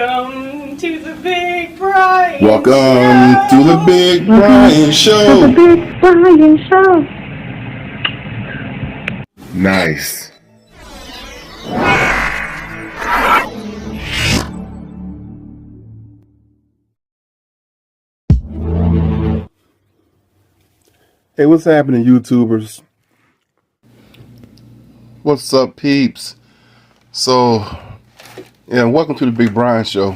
Welcome to the Big Brian Welcome Show. to the Big Brian Show. To the Big Brian Show. Nice. Hey, what's happening, YouTubers? What's up, peeps? So, yeah, welcome to the Big Brian Show.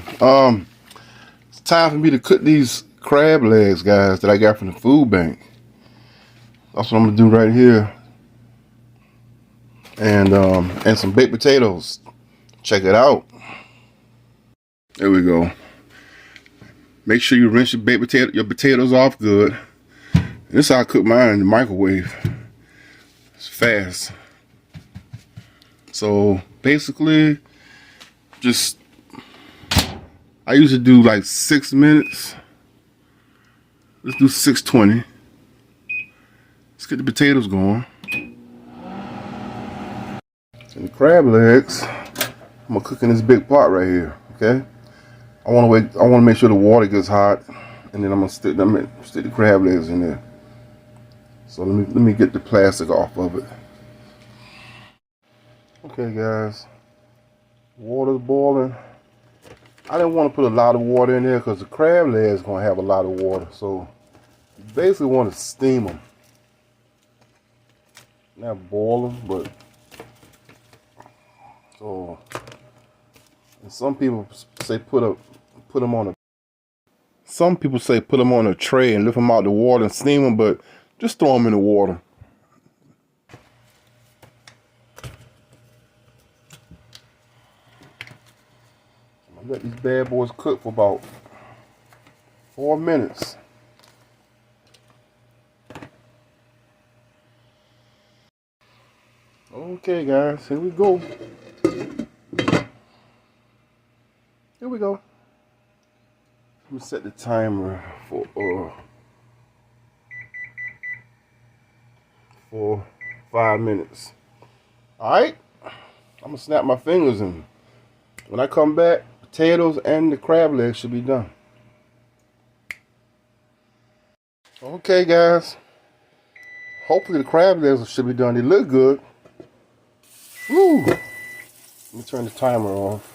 It's time for me to cook these crab legs, guys, that I got from the food bank. That's what I'm gonna do right here. And some baked potatoes. Check it out. There we go. Make sure you rinse your potatoes off good. This is how I cook mine in the microwave. It's fast. So basically, I usually do like 6 minutes. Let's do 6:20. Let's get the potatoes going. And the crab legs, I'm gonna cook in this big pot right here. Okay. I want to make sure the water gets hot, and then I'm gonna stick the crab legs in there. So let me get the plastic off of it. Okay, guys, water's boiling. I didn't want to put a lot of water in there because the crab leg is gonna have a lot of water. So you basically want to steam them, not boil them, but so. And some people say put them on a. Some people say put them on a tray and lift them out the water and steam them, but just throw them in the water. I'm gonna let these bad boys cook for about 4 minutes. Okay, guys, here we go. Here we go. Let me set the timer for 5 minutes. All right, I'm gonna snap my fingers, and when I come back, potatoes and the crab legs should be done. Okay, guys. Hopefully the crab legs should be done. They look good. Woo! Let me turn the timer off.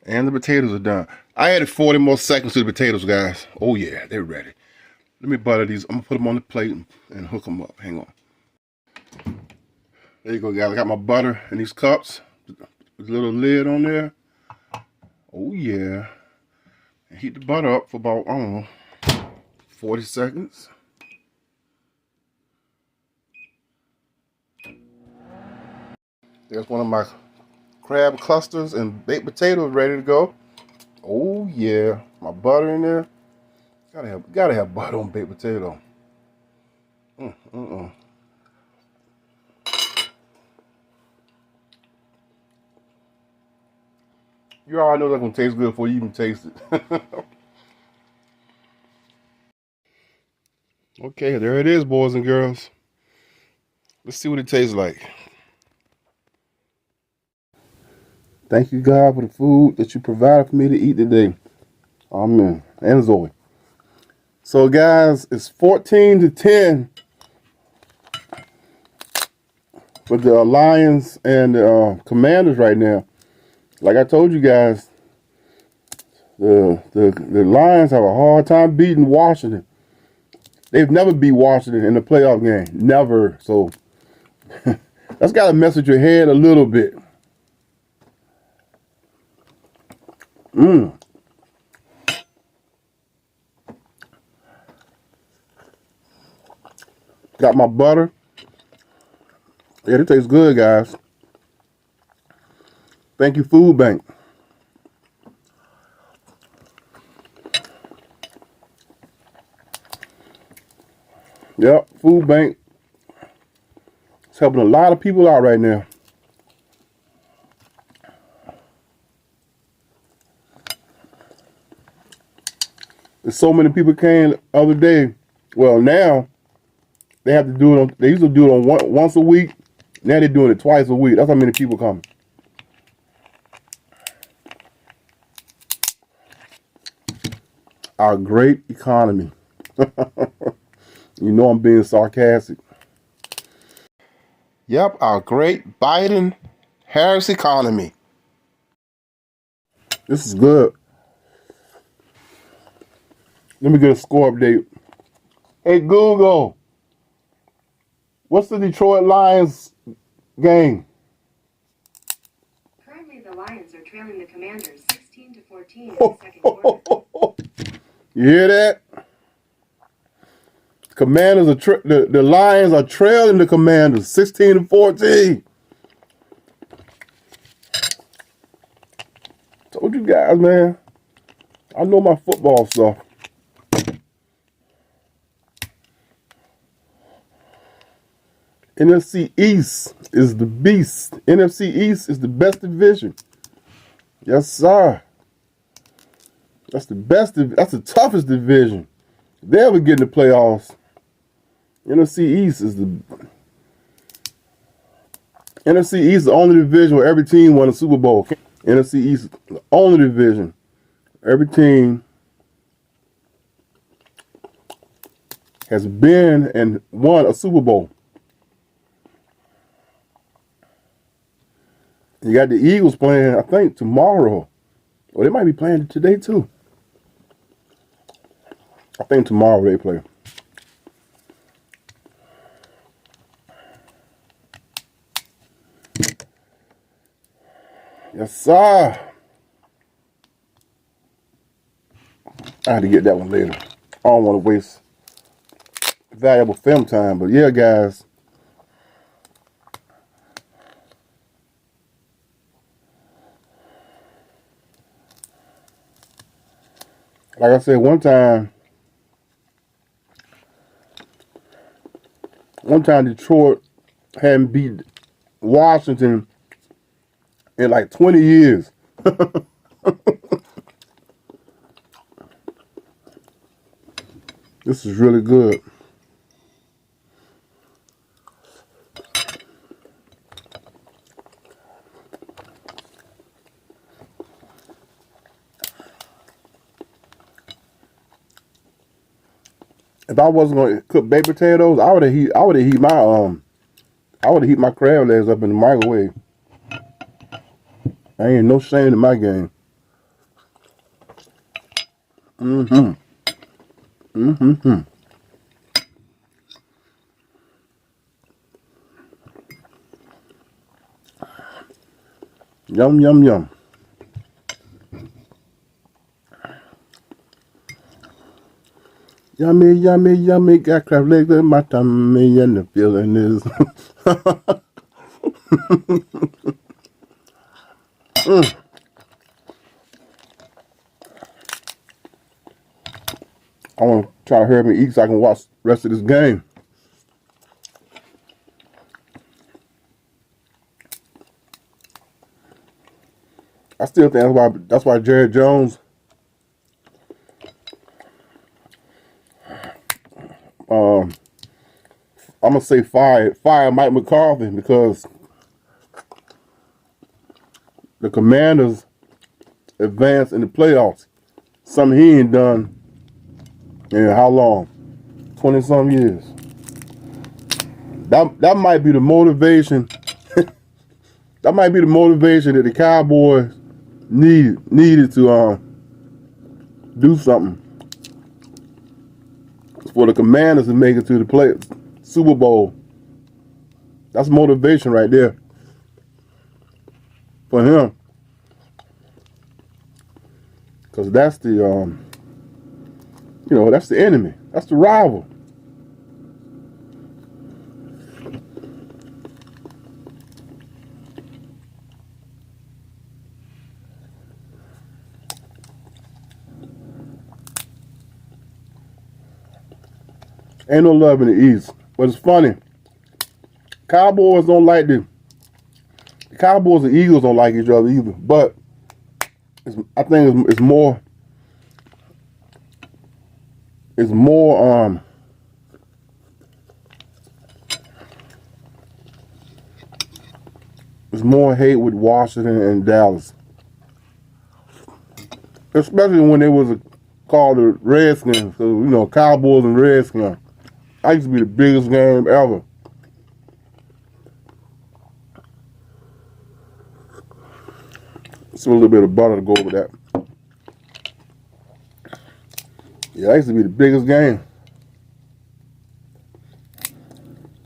And the potatoes are done. I added 40 more seconds to the potatoes, guys. Oh yeah, they're ready. Let me butter these. I'm gonna put them on the plate and hook them up. Hang on. There you go, guys. I got my butter in these cups. With a little lid on there. Oh yeah. And heat the butter up for about, I don't know, 40 seconds. There's one of my crab clusters and baked potatoes ready to go. Oh yeah, my butter in there. Gotta have butter on baked potato. You already know that's gonna taste good before you even taste it. Okay, there it is, boys and girls. Let's see what it tastes like. Thank you, God, for the food that you provided for me to eat today. Amen. And Zoe. So, guys, it's 14-10 for the Lions and the Commanders right now. Like I told you guys, the Lions have a hard time beating Washington. They've never beat Washington in the playoff game. Never. So that's got to mess with your head a little bit. Got my butter. Yeah, it tastes good, guys. Thank you, Food Bank. Yep, Food Bank. It's helping a lot of people out right now. There's so many people came the other day. Well, now They have to do it on. They used to do it on once a week. Now they're doing it twice a week. That's how many people come. Our great economy. You know I'm being sarcastic. Yep, our great Biden-Harris economy. This is good. Let me get a score update. Hey, Google. What's the Detroit Lions game? Currently, the Lions are trailing the Commanders 16-14 in the second quarter. You hear that? Commanders are the Lions are trailing the Commanders 16-14. Told you guys, man. I know my football stuff. NFC East is the beast. NFC East is the best division. Yes, sir. That's the best. That's the toughest division. If they ever get in the playoffs, NFC East is the only division where every team won a Super Bowl. NFC East is the only division. Every team has been and won a Super Bowl. You got the Eagles playing, I think, tomorrow. Or they might be playing today, too. I think tomorrow they play. Yes, sir. I had to get that one later. I don't want to waste valuable film time. But yeah, guys. Like I said, one time Detroit hadn't beat Washington in like 20 years. This is really good. If I wasn't going to cook baked potatoes, I would have heat my crab legs up in the microwave. I ain't no shame in my game. Yum, yum, yum. Yummy, yummy, yummy. Got crab legs in my tummy and the feeling is. I want to try to hurry up and eat so I can watch the rest of this game. I still think that's why Jared Jones I'm gonna say fire Mike McCarthy because the Commanders advanced in the playoffs. Something he ain't done in how long? 20-some years. That might be the motivation. That might be the motivation that the Cowboys needed to do something for the Commanders to make it to the Super Bowl. That's motivation right there for him, because that's the that's the enemy. That's the rival. Ain't no love in the East. But it's funny. Cowboys don't like the Cowboys and Eagles don't like each other either. But I think it's more There's more hate with Washington and Dallas. Especially when they was called the Redskins. So, you know, Cowboys and Redskins. That used to be the biggest game ever. Just a little bit of butter to go over that. Yeah, that used to be the biggest game.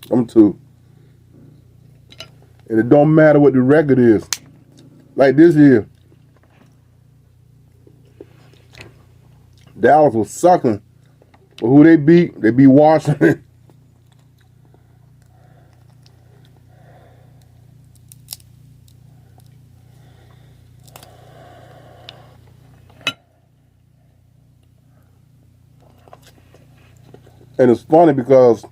Them two. And it don't matter what the record is. Like this year. Dallas was sucking. But who they beat Washington. And it's funny because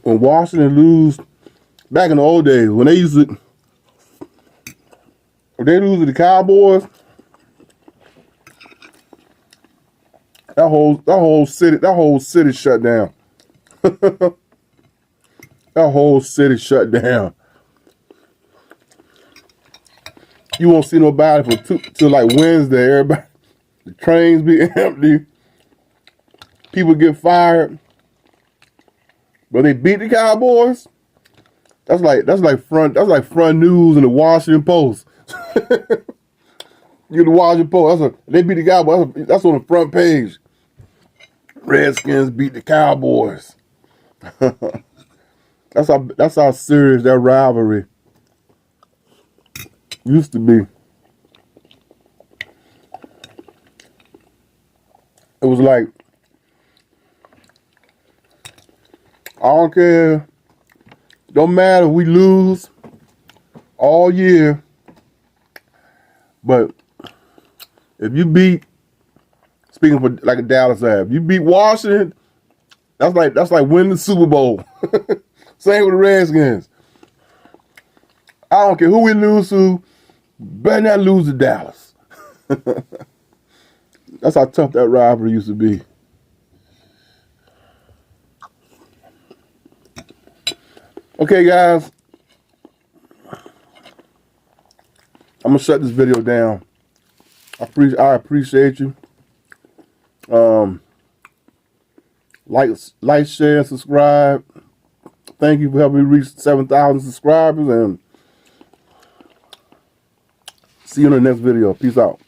when Washington lose, back in the old days, when they used to, if they lose to the Cowboys, that whole city shut down. That whole city shut down. You won't see nobody till like Wednesday. Everybody, the trains be empty. People get fired. But they beat the Cowboys. That's like front news in the Washington Post. You the Washington Post. They beat the Cowboys. That's on the front page. Redskins beat the Cowboys. That's how serious that rivalry used to be. It was like, I don't care. Don't matter if we lose all year. But if you beat, speaking for like a Dallas fan, if you beat Washington, that's like winning the Super Bowl. Same with the Redskins. I don't care who we lose to, better not lose to Dallas. That's how tough that rivalry used to be. Okay, guys. I'm going to shut this video down. I appreciate you. Like, share, subscribe. Thank you for helping me reach 7,000 subscribers, and see you in the next video. Peace out.